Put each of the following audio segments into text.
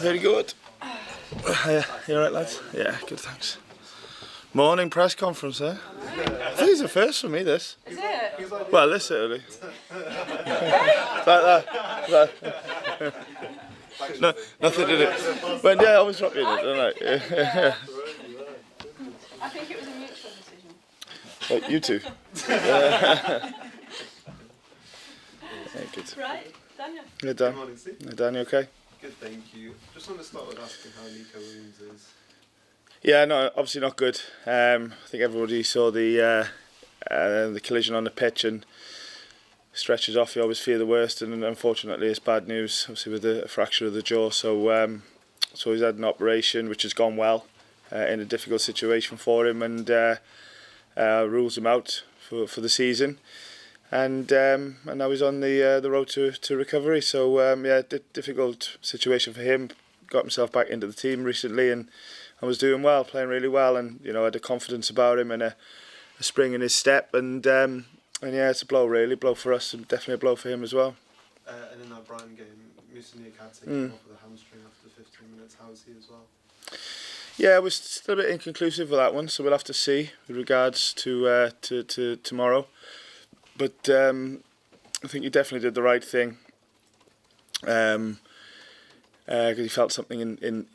Very good. You alright, lads? Yeah, good, thanks. Morning press conference, eh? I think it's a first for me, this. Is it? Well, this early. Like that. No, nothing in it. Well, yeah, I always drop you in it, don't I? I think it was a mutual decision. Like you two. Yeah, good. Right, Daniel. Yeah, Dan. Good morning, Steve. Yeah, Dan, you okay? Good, thank you. Just want to start with asking how Neco Williams is. Yeah, no, obviously not good. I think everybody saw the collision on the pitch and stretches off. You always fear the worst, and unfortunately, it's bad news. Obviously, with a fracture of the jaw, so he's had an operation which has gone well in a difficult situation for him, and rules him out for the season. And now he's on the road to recovery. So yeah, difficult situation for him. Got himself back into the team recently and was doing well, playing really well, and had a confidence about him and a spring in his step. And yeah, it's a blow for us, and definitely a blow for him as well. And in that Brighton game, Moussa Niakhate came off with a hamstring after 15 minutes. How is he as well? Yeah, we're still a bit inconclusive with that one, so we'll have to see with regards to tomorrow. But I think he definitely did the right thing, because he felt something in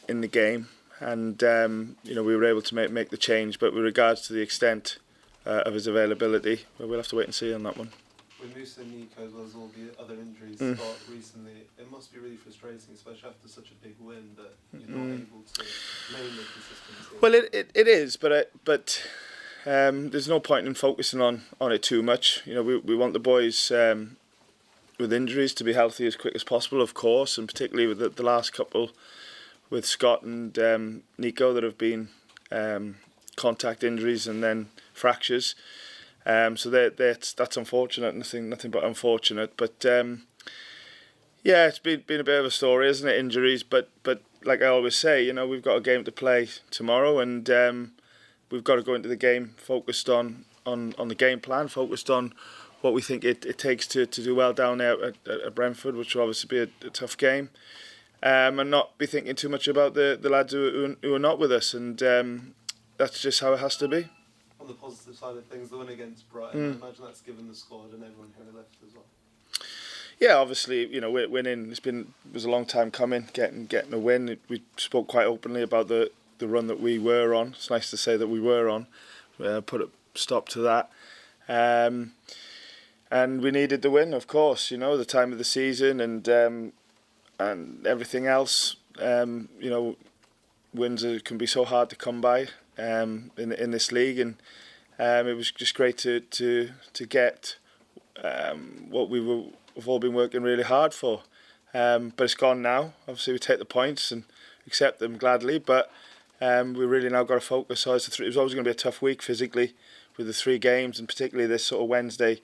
the game, and we were able to make the change. But with regards to the extent of his availability, we'll have to wait and see on that one. With Moussa and Neco, as well as all the other injuries got recently, it must be really frustrating, especially after such a big win, that you're not able to maintain the consistency. Well, it is, but there's no point in focusing on it too much. We want the boys with injuries to be healthy as quick as possible, of course, and particularly with the last couple with Scott and Neco that have been contact injuries and then fractures. So that's unfortunate. Nothing but unfortunate. But yeah, it's been a bit of a story, isn't it? Injuries, but like I always say, we've got a game to play tomorrow, and we've got to go into the game focused on the game plan, focused on what we think it takes to do well down there at Brentford, which will obviously be a tough game, and not be thinking too much about the lads who are not with us, and that's just how it has to be. On the positive side of things, the win against Brighton, I imagine that's given the squad and everyone who left as well. Yeah, obviously, winning. It was a long time coming, getting a win. We spoke quite openly about the run that we were on. It's nice to say that we were on. Put a stop to that, and we needed the win, of course. The time of the season and everything else. Wins can be so hard to come by in this league, and it was just great to get what we've all been working really hard for. But it's gone now. Obviously, we take the points and accept them gladly, but we really now got to focus. So it was always going to be a tough week physically with the 3 games, and particularly this sort of Wednesday,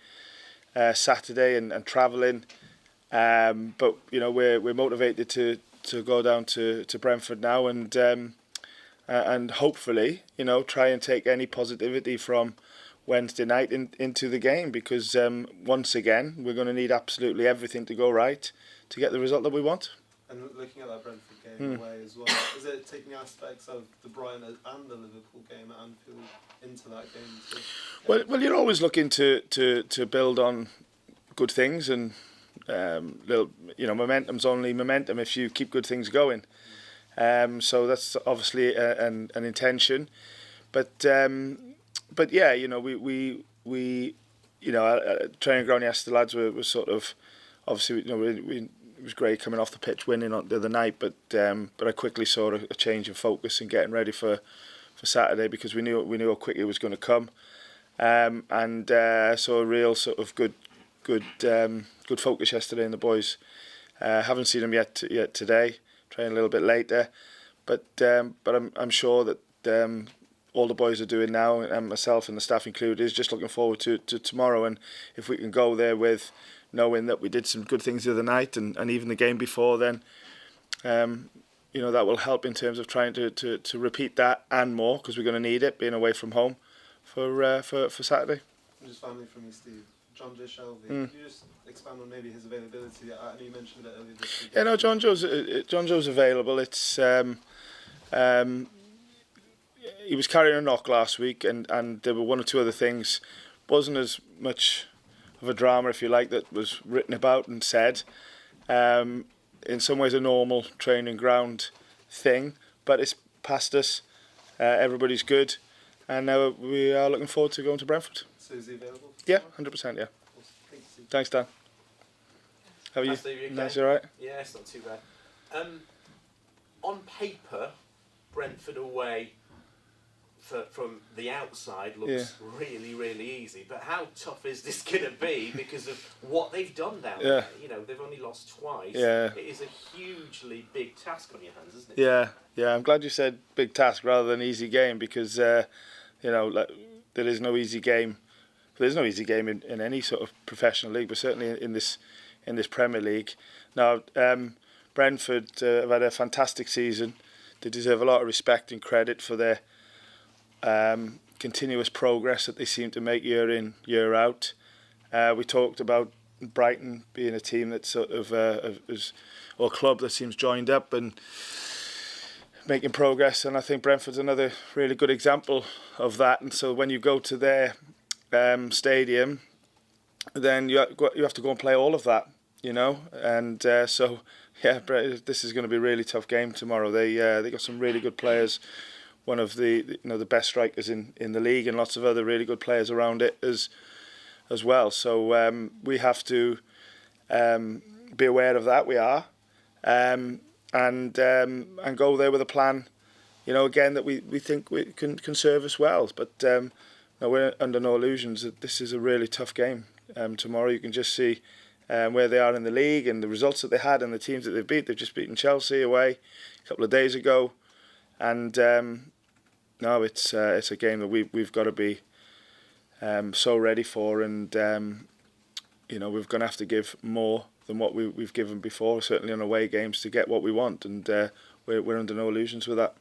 Saturday, and travelling. But we're motivated to go down to Brentford now, and hopefully try and take any positivity from Wednesday night into the game, because once again we're going to need absolutely everything to go right to get the result that we want. And looking at that Brentford game away as well, is it taking aspects of the Brighton and the Liverpool game at Anfield into that game too? Well, you're always looking to build on good things, and momentum's only momentum if you keep good things going. So that's obviously an intention, but yeah, we training ground yesterday, lads were sort of obviously it was great coming off the pitch winning on the other night, but I quickly saw a change in focus and getting ready for Saturday, because we knew how quickly it was going to come, and so a real sort of good focus yesterday in the boys. Haven't seen them yet today. Training a little bit later, but I'm sure that all the boys are doing now, and myself and the staff included, is just looking forward to tomorrow. And if we can go there with knowing that we did some good things the other night and even the game before, then that will help in terms of trying to repeat that and more, because we're going to need it being away from home for Saturday. Just finally from me, Steve, Jonjo Shelvey. Could you just expand on maybe his availability? I know you mentioned it earlier this week. Yeah, no, Jonjo's available. It's he was carrying a knock last week, and there were one or two other things. Wasn't as much of a drama, if you like, that was written about and said. In some ways, a normal training ground thing, but it's past us. Everybody's good, and now we are looking forward to going to Brentford. So is he available? Yeah, 100%. Yeah. Awesome. Thanks, Dan. How are you? Okay? Nice, you alright? Yeah, it's not too bad. On paper, Brentford away from the outside looks really, really easy. But how tough is this going to be because of what they've done down there? You know, they've only lost twice. Yeah. It is a hugely big task on your hands, isn't it? Yeah. I'm glad you said big task rather than easy game because, you know, like, there is no easy game. There's no easy game in any sort of professional league, but certainly in this Premier League. Now, Brentford have had a fantastic season. They deserve a lot of respect and credit for their continuous progress that they seem to make year in, year out. We talked about Brighton being a team that sort of or a club that seems joined up and making progress, and I think Brentford's another really good example of that. And so when you go to their stadium, then you have to go and play all of that, you know. And so yeah, this is going to be a really tough game tomorrow. They got some really good players. One of the best strikers in the league, and lots of other really good players around it as well. So we have to be aware of that. We are, and go there with a plan. You know, again, that we think we can serve us well. But no, we're under no illusions that this is a really tough game tomorrow. You can just see where they are in the league and the results that they had and the teams that they've beat. They've just beaten Chelsea away a couple of days ago. And no, it's a game that we've got to be so ready for, and you know, we're going to have to give more than what we've given before, certainly on away games, to get what we want, and we're under no illusions with that.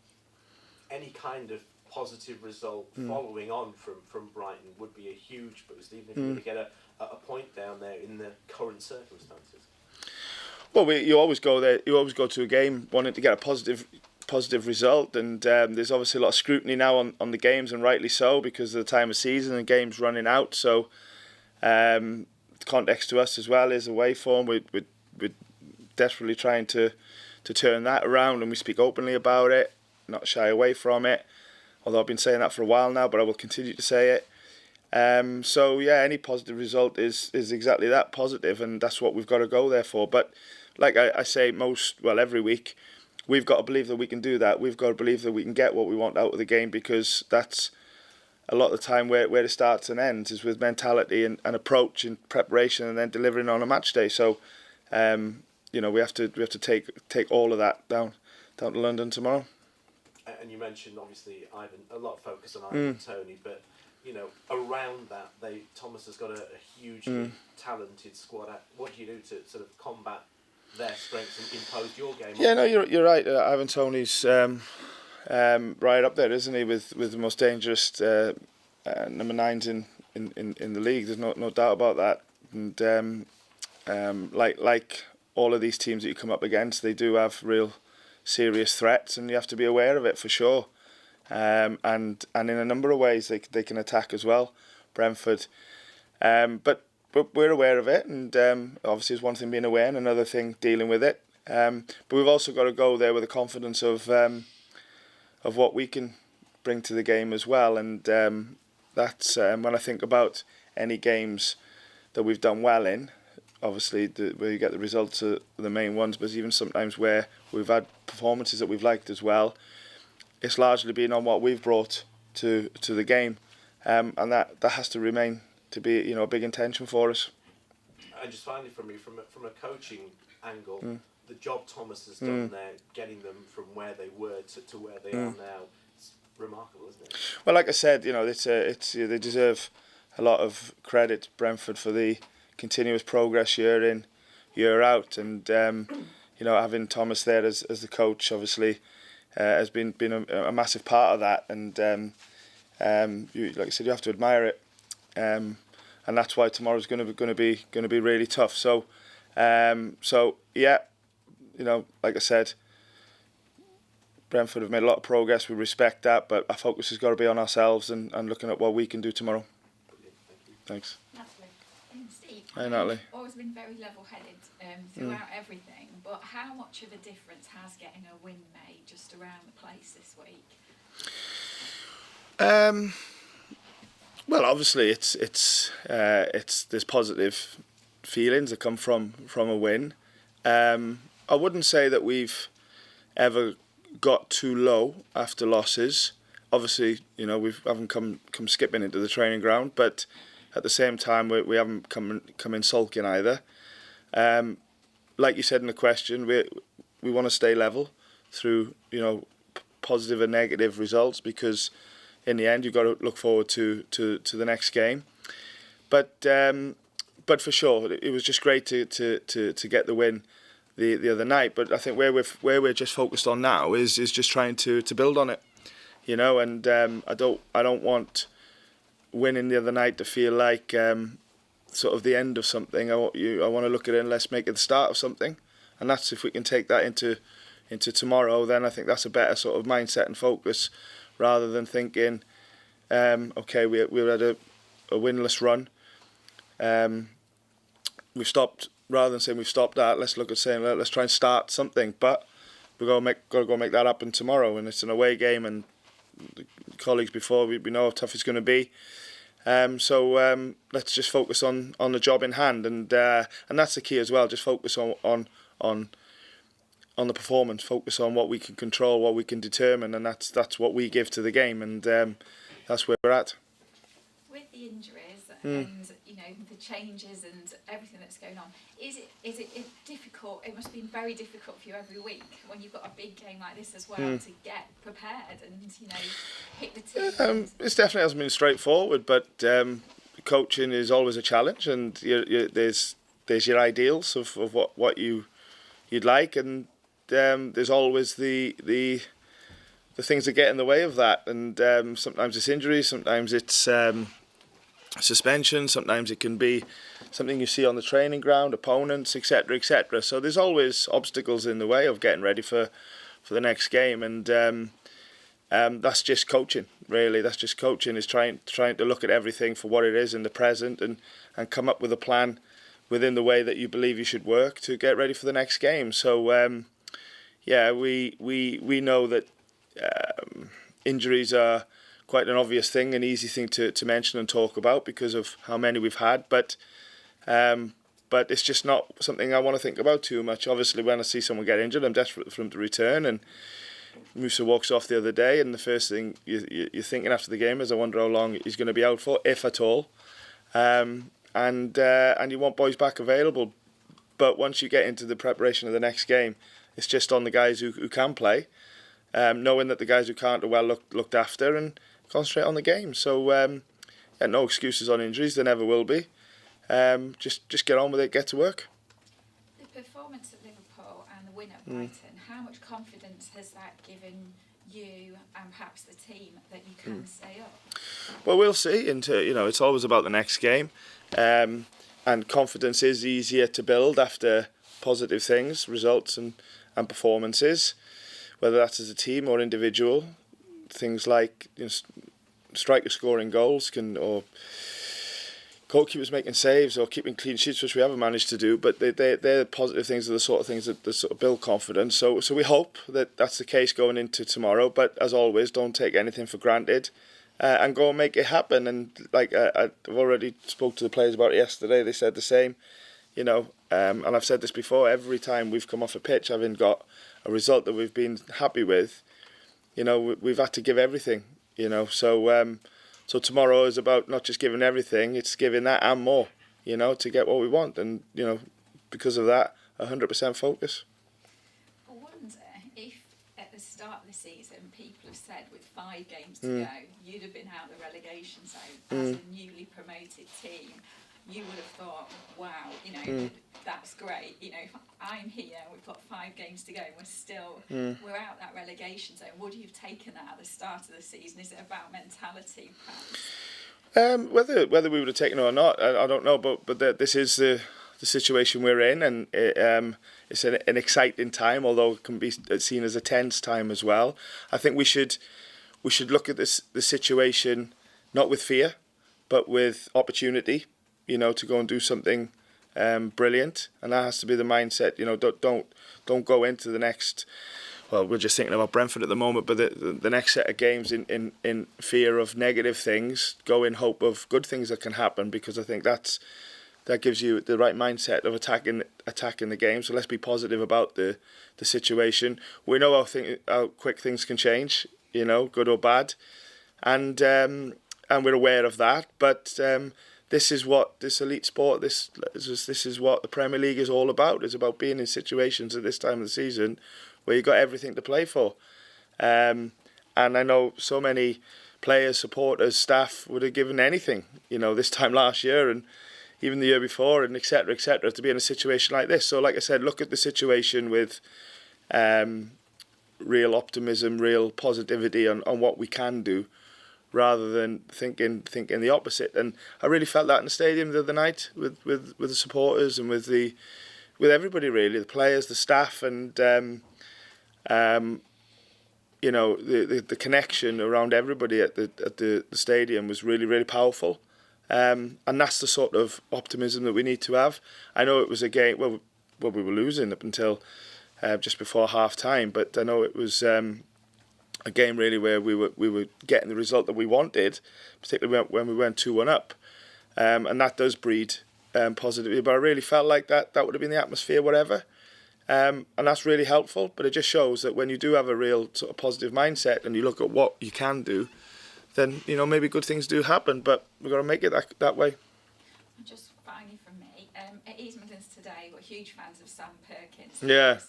Any kind of positive result following on from Brighton would be a huge boost, even if you were to get a point down there in the current circumstances. Well, you always go there. You always go to a game wanting to get a positive result, and there's obviously a lot of scrutiny now on the games, and rightly so, because of the time of season and games running out. So context to us as well is away form. We're desperately trying to turn that around, and we speak openly about it, not shy away from it, although I've been saying that for a while now, but I will continue to say it. So yeah, any positive result is exactly that, positive, and that's what we've got to go there for. But like I say every week, we've got to believe that we can do that. We've got to believe that we can get what we want out of the game, because that's a lot of the time where it starts and ends, is with mentality and approach and preparation, and then delivering on a match day. So, you know, we have to take all of that down to London tomorrow. And you mentioned obviously Ivan, a lot of focus on Ivan and Tony, but you know, around that, Thomas has got a hugely talented squad. What do you do to sort of combat their strengths and impose your game? Yeah, no, you're right. Ivan Toney's right up there, isn't he, with the most dangerous number 9s in the league. There's no doubt about that. And like all of these teams that you come up against, they do have real serious threats, and you have to be aware of it for sure. And in a number of ways they can attack as well, Brentford. But we're aware of it, and obviously it's one thing being aware and another thing dealing with it. But we've also got to go there with the confidence of what we can bring to the game as well. And that's when I think about any games that we've done well in, obviously where you get the results are the main ones, but even sometimes where we've had performances that we've liked as well, it's largely been on what we've brought to the game, and that has to remain to be, you know, a big intention for us. And just finally, from a coaching angle, the job Thomas has done there, getting them from where they were to where they are now, it's remarkable, isn't it? Well, like I said, you know, it's they deserve a lot of credit, Brentford, for the continuous progress year in, year out, and you know, having Thomas there as the coach, obviously, has been a massive part of that, and like I said, you have to admire it. And that's why tomorrow's going to be really tough. So yeah, you know, like I said, Brentford have made a lot of progress. We respect that, but our focus has got to be on ourselves and looking at what we can do tomorrow. Thanks. Natalie. Steve, Hi, Natalie. you've always been very level-headed throughout everything, but how much of a difference has getting a win made just around the place this week? Well, obviously, it's there's positive feelings that come from a win. I wouldn't say that we've ever got too low after losses. Obviously, you know, we haven't come skipping into the training ground, but at the same time, we haven't come in sulking either. Like you said in the question, we want to stay level through, you know, positive and negative results, because in the end you've got to look forward to the next game. But for sure, it was just great to get the win the other night. But I think where we're just focused on now is just trying to build on it, you know. And I don't want winning the other night to feel like sort of the end of something. I want to look at it and let's make it the start of something. And that's, if we can take that into tomorrow, then I think that's a better sort of mindset and focus, rather than thinking, okay, we had a winless run. We've stopped. Rather than saying we've stopped that, let's look at saying let's try and start something. But we've got to go make that happen tomorrow, and it's an away game, and the colleagues before we know how tough it's going to be. So let's just focus on the job in hand, and that's the key as well. Just focus on the performance, focus on what we can control, what we can determine, and that's what we give to the game, and that's where we're at. With the injuries and, you know, the changes and everything that's going on, is it difficult? It must have been very difficult for you every week when you've got a big game like this as well to get prepared and, you know, pick the team. It definitely hasn't been straightforward, but coaching is always a challenge, and there's your ideals of what you'd like, and there's always the things that get in the way of that, and sometimes it's injuries, sometimes it's suspension, sometimes it can be something you see on the training ground, opponents, etc., etc. So there's always obstacles in the way of getting ready for the next game, and that's just coaching, really. That's just coaching, is trying to look at everything for what it is in the present, and come up with a plan within the way that you believe you should work to get ready for the next game. So yeah, we know that injuries are quite an obvious thing, an easy thing to mention and talk about because of how many we've had, but it's just not something I want to think about too much. Obviously, when I see someone get injured, I'm desperate for them to return, and Moussa walks off the other day, and the first thing you're thinking after the game is, I wonder how long he's going to be out for, if at all, and you want boys back available. But once you get into the preparation of the next game, it's just on the guys who can play, knowing that the guys who can't are well looked after, and concentrate on the game. So yeah, no excuses on injuries, there never will be. Just get on with it, get to work. The performance at Liverpool and the win at Brighton, how much confidence has that given you and perhaps the team that you can stay up? Well, we'll see. And you know, it's always about the next game, and confidence is easier to build after positive things, results and performances, whether that's as a team or individual. Things like, you know, strikers scoring goals or goalkeepers making saves or keeping clean sheets, which we haven't managed to do, but they're positive things, are the sort of things that sort of build confidence. So we hope that that's the case going into tomorrow. But as always, don't take anything for granted, and go and make it happen. And like I've already spoke to the players about it yesterday, they said the same. You know, and I've said this before. Every time we've come off a pitch, having got a result that we've been happy with, you know, we've had to give everything. You know, so tomorrow is about not just giving everything; it's giving that and more. You know, to get what we want, and you know, because of that, 100% focus. I wonder if at the start of the season people have said with 5 games to go, you'd have been out of the relegation zone as a newly promoted team. You would have thought, wow, you know, that's great. You know, if I'm here, we've got 5 games to go, and we're out that relegation zone. Would you have taken that at the start of the season? Is it about mentality, perhaps? Whether we would have taken it or not, I don't know. But this is the situation we're in, and it's an exciting time, although it can be seen as a tense time as well. I think we should look at the situation not with fear, but with opportunity. To go and do something brilliant, and that has to be the mindset. Don't go into the next. Well, we're just thinking about Brentford at the moment, but the next set of games in fear of negative things. Go in hope of good things that can happen, because I think that gives you the right mindset of attacking the game. So let's be positive about the situation. We know how quick things can change, good or bad, and we're aware of that. But this is what this elite sport, this is what the Premier League is all about. It's about being in situations at this time of the season where you've got everything to play for. And I know so many players, supporters, staff would have given anything, this time last year and even the year before, and et cetera, to be in a situation like this. So like I said, look at the situation with real optimism, real positivity on what we can do, rather than thinking the opposite. And I really felt that in the stadium the other night with the supporters and with everybody really, the players, the staff, and the connection around everybody at the stadium was really, really powerful. And that's the sort of optimism that we need to have. I know it was a game we were losing up until just before half time, but I know it was a game really where we were getting the result that we wanted, particularly when we went 2-1 up, and that does breed positivity. But I really felt like that would have been the atmosphere, whatever, and that's really helpful. But it just shows that when you do have a real sort of positive mindset and you look at what you can do, then maybe good things do happen. But we've got to make it that way. And just finally from me, at Eastmondens today, we're huge fans of Sam Perkins. Yeah.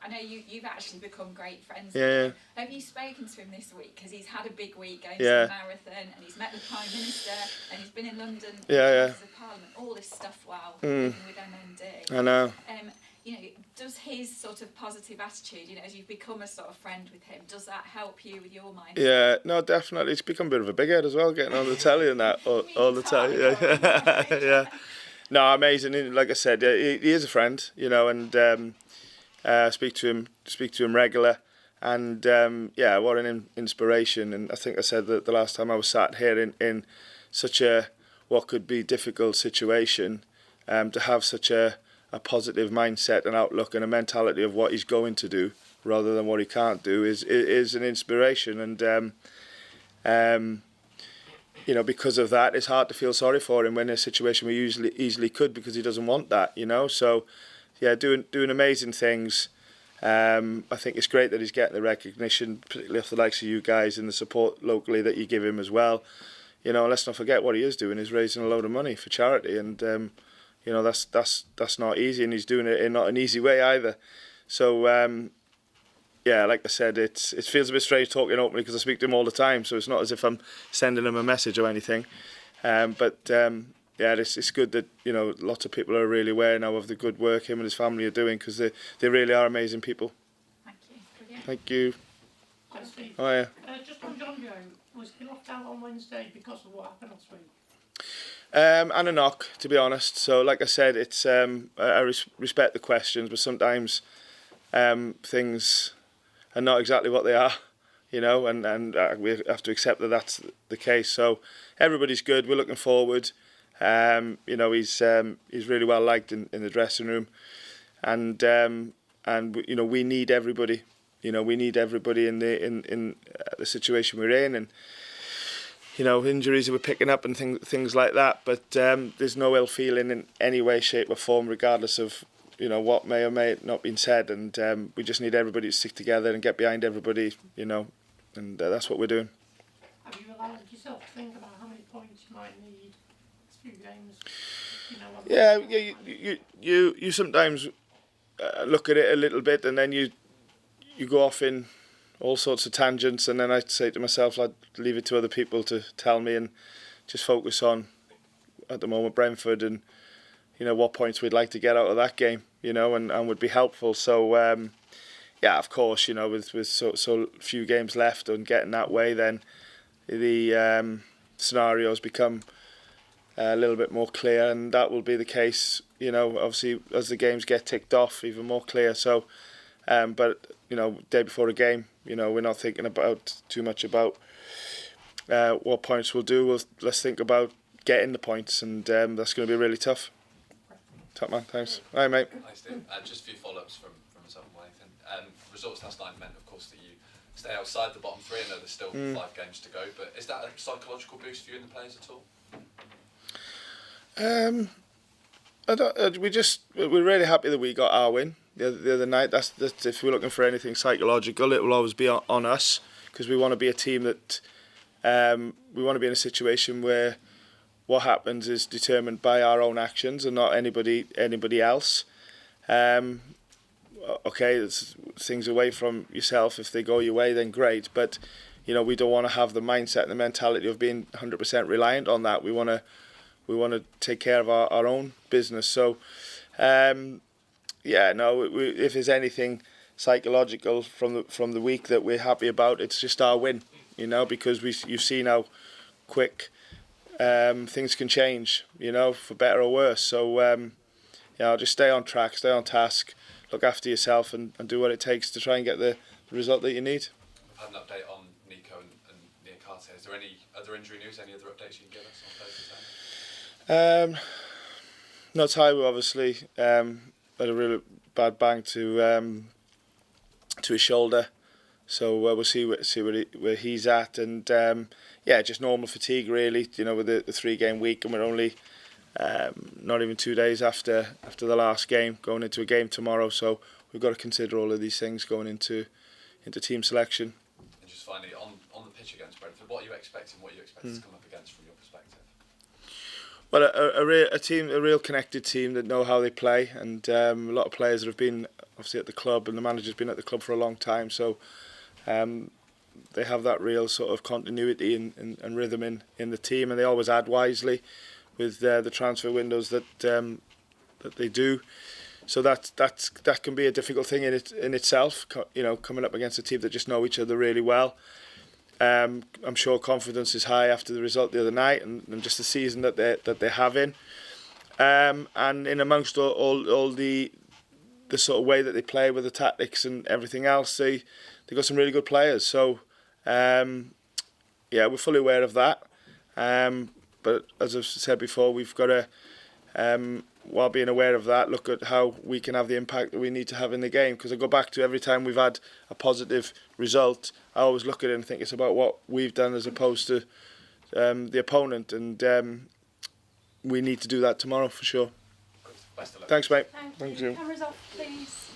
I know you've actually become great friends Yeah, with him. Have you spoken to him this week? Because he's had a big week going to the marathon, and he's met the Prime Minister, and he's been in London as a Parliament, all this stuff even with MND. I know. Does his sort of positive attitude, as you've become a sort of friend with him, does that help you with your mindset? Yeah, no, definitely. He's become a bit of a big head as well, getting on the telly and that all the time. Yeah. No, amazing. Like I said, he is a friend, and speak to him regular, and what an inspiration. And I think I said that the last time I was sat here in such a what could be difficult situation, to have such a positive mindset and outlook and a mentality of what he's going to do rather than what he can't do is an inspiration. And because of that, it's hard to feel sorry for him when in a situation we easily could, because he doesn't want that. So yeah, doing amazing things. I think it's great that he's getting the recognition, particularly off the likes of you guys and the support locally that you give him as well. Let's not forget what he is doing is raising a load of money for charity, and that's not easy, and he's doing it in not an easy way either. So like I said, it feels a bit strange talking openly because I speak to him all the time, so it's not as if I'm sending him a message or anything. It's good that lots of people are really aware now of the good work him and his family are doing, because they really are amazing people. Thank you. Brilliant. Thank you. Hi, Steve. Oh yeah. Just on Jonjo, was he locked out on Wednesday because of what happened last week? And a knock, to be honest. So, like I said, it's I respect the questions, but sometimes things are not exactly what they are, and we have to accept that that's the case. So, everybody's good. We're looking forward. He's really well liked in the dressing room, and we need everybody. We need everybody in the situation we're in, and injuries that we're picking up and things like that. But there's no ill feeling in any way, shape or form, regardless of what may or may not been said. And we just need everybody to stick together and get behind everybody. And that's what we're doing. Have you allowed yourself to think about how many points you might need next few games? You sometimes look at it a little bit, and then you go off in all sorts of tangents, and then I say to myself, I'd leave it to other people to tell me, and just focus on, at the moment, Brentford, and what points we'd like to get out of that game, and would be helpful. So of course, with so few games left and getting that way, then the scenarios become a little bit more clear, and that will be the case, you know, obviously as the games get ticked off, even more clear. So, but you know, day before a game, you know, we're not thinking about too much about what points we'll do. Let's think about getting the points, and that's going to be really tough. Top man, thanks. Hi mate. Hi Steve. Just a few follow-ups from myself and Nathan. Results last night meant, of course, that you stay outside the bottom three. I know there's still 5 games to go, but is that a psychological boost for you and the players at all? We're really happy that we got our win the other night. That's if we're looking for anything psychological, it will always be on us, because we want to be a team that we want to be in a situation where what happens is determined by our own actions and not anybody else. Okay, there's things away from yourself. If they go your way, then great. But you know, we don't want to have the mindset and the mentality of being 100% reliant on that. We want to take care of our own business. So, if there's anything psychological from the week that we're happy about, it's just our win. You know, because you've seen how quick things can change. You know, for better or worse. So, just stay on track, stay on task, look after yourself, and do what it takes to try and get the result that you need. I've had an update on Neco and Niakhate. Is there any other injury news? Any other updates you can give us on those? No, Taiwo obviously had a really bad bang to his shoulder, so we'll see where he's at, and just normal fatigue really. You know, with the 3-game week, and we're only not even 2 days after the last game, going into a game tomorrow. So we've got to consider all of these things going into team selection. And just finally, on the pitch against Brentford, what are you expecting? What are you expecting to come up against from your perspective? Well, a real connected team that know how they play, and a lot of players that have been obviously at the club, and the manager's been at the club for a long time, so they have that real sort of continuity and rhythm in the team, and they always add wisely with the transfer windows that they do. So that can be a difficult thing in itself. You know, coming up against a team that just know each other really well. I'm sure confidence is high after the result the other night, and just the season that they're having. And in amongst all the sort of way that they play with the tactics and everything else, they got some really good players. So we're fully aware of that. But as I've said before, we've got to, while being aware of that, look at how we can have the impact that we need to have in the game. Because I go back to every time we've had a positive result, I always look at it and think it's about what we've done as opposed to the opponent. And we need to do that tomorrow for sure. Best of luck. Thanks, mate. Thank you. you. Cameras off, please.